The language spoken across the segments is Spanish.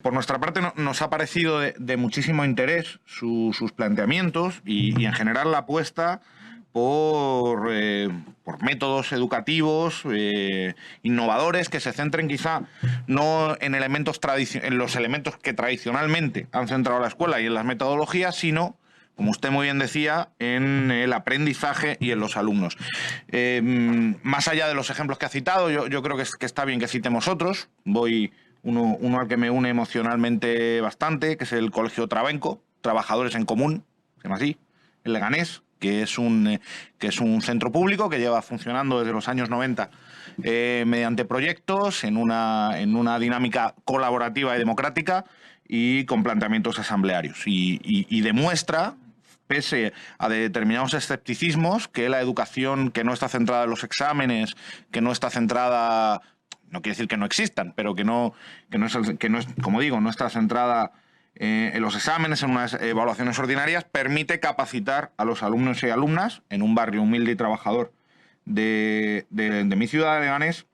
Por nuestra parte nos ha parecido de muchísimo interés sus planteamientos y en general la apuesta por métodos educativos innovadores que se centren quizá no en los elementos que tradicionalmente han centrado la escuela y en las metodologías, sino, como usted muy bien decía, en el aprendizaje y en los alumnos. Más allá de los ejemplos que ha citado, yo creo que está bien que citemos otros. Uno al que me une emocionalmente bastante, que es el Colegio Trabenco, Trabajadores en Común, se llama así, en Leganés, que es un centro público que lleva funcionando desde los años 90 mediante proyectos en una dinámica colaborativa y democrática y con planteamientos asamblearios. Y demuestra, pese a determinados escepticismos, que la educación que no está centrada en los exámenes, que no está centrada... No quiere decir que no existan, pero que no es, como digo, no está centrada en los exámenes, en unas evaluaciones ordinarias, permite capacitar a los alumnos y alumnas en un barrio humilde y trabajador de mi ciudad de Leganés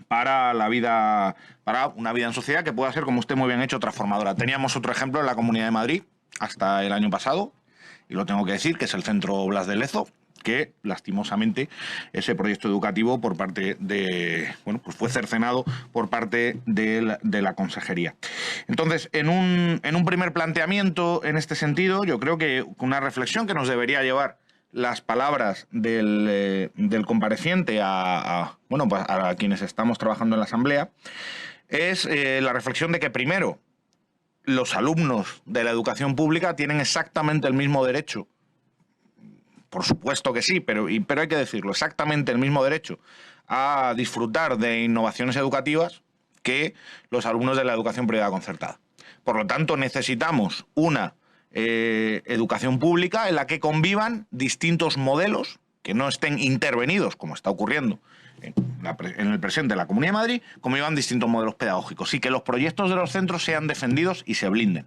para una vida en sociedad que pueda ser, como usted muy bien ha hecho, transformadora. Teníamos otro ejemplo en la Comunidad de Madrid hasta el año pasado, y lo tengo que decir, que es el Centro Blas de Lezo, que lastimosamente ese proyecto educativo por parte pues fue cercenado por parte de la consejería. Entonces, en un primer planteamiento en este sentido, yo creo que una reflexión que nos debería llevar las palabras del compareciente a quienes estamos trabajando en la Asamblea es la reflexión de que, primero, los alumnos de la educación pública tienen exactamente el mismo derecho. Por supuesto que sí, pero hay que decirlo, exactamente el mismo derecho a disfrutar de innovaciones educativas que los alumnos de la educación privada concertada. Por lo tanto, necesitamos una educación pública en la que convivan distintos modelos que no estén intervenidos, como está ocurriendo en el presente en la Comunidad de Madrid, convivan distintos modelos pedagógicos y que los proyectos de los centros sean defendidos y se blinden.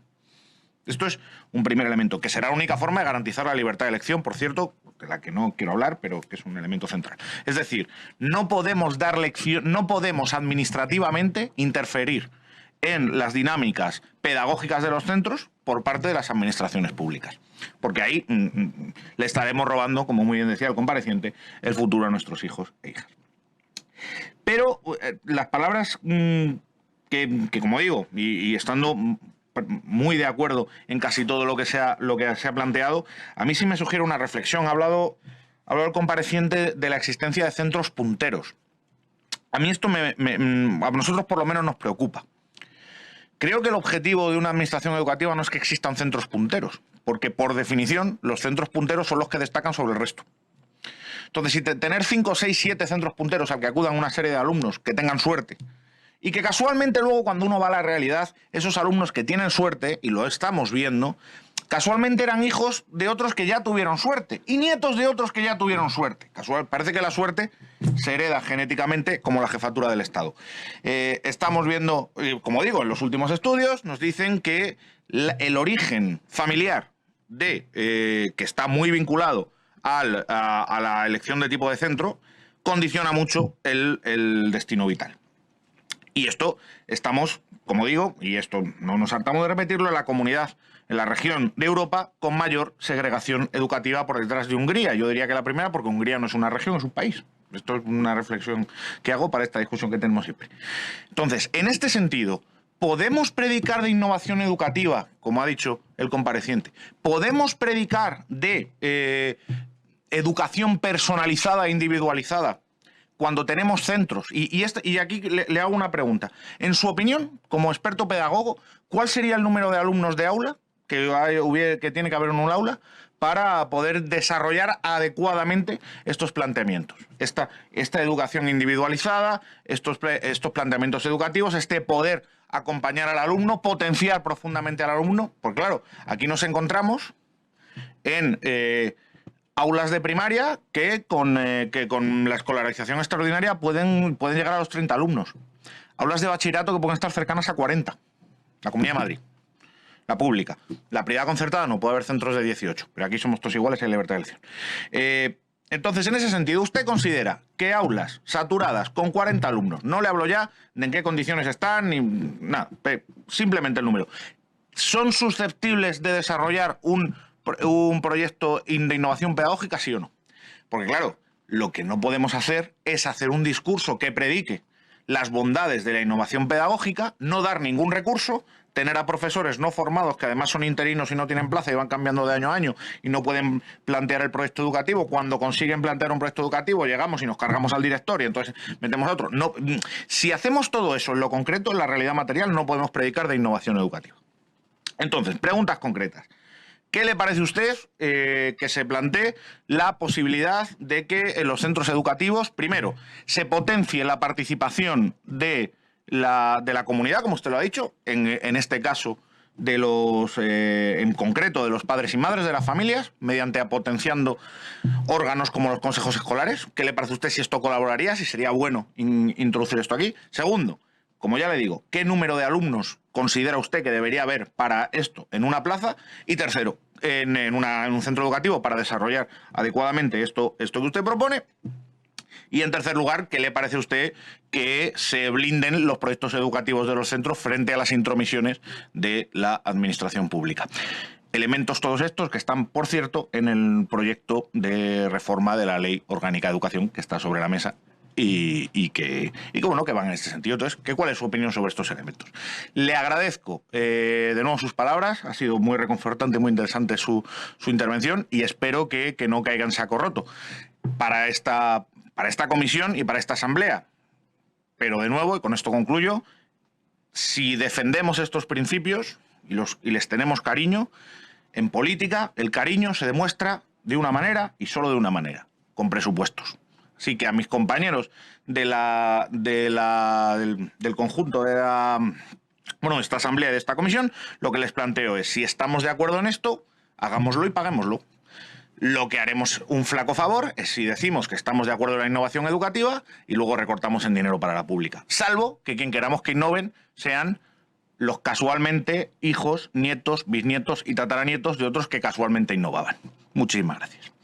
Esto es un primer elemento, que será la única forma de garantizar la libertad de elección, por cierto, de la que no quiero hablar, pero que es un elemento central. Es decir, no podemos administrativamente interferir en las dinámicas pedagógicas de los centros por parte de las administraciones públicas. Porque ahí le estaremos robando, como muy bien decía el compareciente, el futuro a nuestros hijos e hijas. Pero las palabras que como digo, y estando muy de acuerdo en casi todo lo que se ha planteado, a mí sí me sugiere una reflexión. Ha hablado el compareciente de la existencia de centros punteros. A mí esto a nosotros por lo menos nos preocupa. Creo que el objetivo de una administración educativa no es que existan centros punteros, porque por definición los centros punteros son los que destacan sobre el resto. Entonces, si tener 5, 6, 7 centros punteros al que acudan una serie de alumnos que tengan suerte, y que casualmente luego, cuando uno va a la realidad, esos alumnos que tienen suerte, y lo estamos viendo, casualmente eran hijos de otros que ya tuvieron suerte y nietos de otros que ya tuvieron suerte. Parece que la suerte se hereda genéticamente como la jefatura del Estado. Estamos viendo, como digo, en los últimos estudios nos dicen que el origen familiar que está muy vinculado a la elección de tipo de centro condiciona mucho el destino vital. Y esto estamos, como digo, y esto no nos hartamos de repetirlo, en la región de Europa con mayor segregación educativa por detrás de Hungría. Yo diría que la primera, porque Hungría no es una región, es un país. Esto es una reflexión que hago para esta discusión que tenemos siempre. Entonces, en este sentido, ¿podemos predicar de innovación educativa, como ha dicho el compareciente? ¿Podemos predicar de educación personalizada e individualizada cuando tenemos centros? Y aquí le hago una pregunta. En su opinión, como experto pedagogo, ¿cuál sería el número de alumnos de aula que tiene que haber en un aula para poder desarrollar adecuadamente estos planteamientos? Esta educación individualizada, estos planteamientos educativos, este poder acompañar al alumno, potenciar profundamente al alumno. Porque claro, aquí nos encontramos en aulas de primaria que con la escolarización extraordinaria pueden llegar a los 30 alumnos. Aulas de bachillerato que pueden estar cercanas a 40. La Comunidad de Madrid, la pública. La privada concertada no puede haber centros de 18, pero aquí somos todos iguales y hay libertad de elección. Entonces, en ese sentido, ¿usted considera que aulas saturadas con 40 alumnos, no le hablo ya de en qué condiciones están, ni nada, simplemente el número, son susceptibles de desarrollar un proyecto de innovación pedagógica, sí o no? Porque claro, lo que no podemos hacer es hacer un discurso que predique las bondades de la innovación pedagógica, no dar ningún recurso, tener a profesores no formados que además son interinos y no tienen plaza y van cambiando de año a año y no pueden plantear el proyecto educativo. Cuando consiguen plantear un proyecto educativo llegamos y nos cargamos al director y entonces metemos a otro. No, si hacemos todo eso en lo concreto, en la realidad material, no podemos predicar de innovación educativa. Entonces, preguntas concretas. ¿Qué le parece a usted que se plantee la posibilidad de que en los centros educativos, primero, se potencie la participación de la comunidad, como usted lo ha dicho, en este caso de los, en concreto de los padres y madres de las familias, mediante potenciando órganos como los consejos escolares? ¿Qué le parece a usted si esto colaboraría, si sería bueno introducir esto aquí? Segundo, como ya le digo, ¿qué número de alumnos considera usted que debería haber para esto en una plaza? Y tercero, en un centro educativo para desarrollar adecuadamente esto que usted propone. Y en tercer lugar, ¿qué le parece a usted que se blinden los proyectos educativos de los centros frente a las intromisiones de la administración pública? Elementos todos estos que están, por cierto, en el proyecto de reforma de la Ley Orgánica de Educación que está sobre la mesa y que bueno, que van en este sentido. Entonces, ¿cuál es su opinión sobre estos elementos? Le agradezco de nuevo sus palabras, ha sido muy reconfortante, muy interesante su intervención y espero que no caiga en saco roto para esta comisión y para esta asamblea. Pero de nuevo, y con esto concluyo, si defendemos estos principios y les tenemos cariño, en política el cariño se demuestra de una manera y solo de una manera, con presupuestos. Así que a mis compañeros del conjunto de esta asamblea, de esta comisión, lo que les planteo es, si estamos de acuerdo en esto, hagámoslo y paguémoslo. Lo que haremos un flaco favor es si decimos que estamos de acuerdo en la innovación educativa y luego recortamos en dinero para la pública. Salvo que quien queramos que innoven sean los casualmente hijos, nietos, bisnietos y tataranietos de otros que casualmente innovaban. Muchísimas gracias.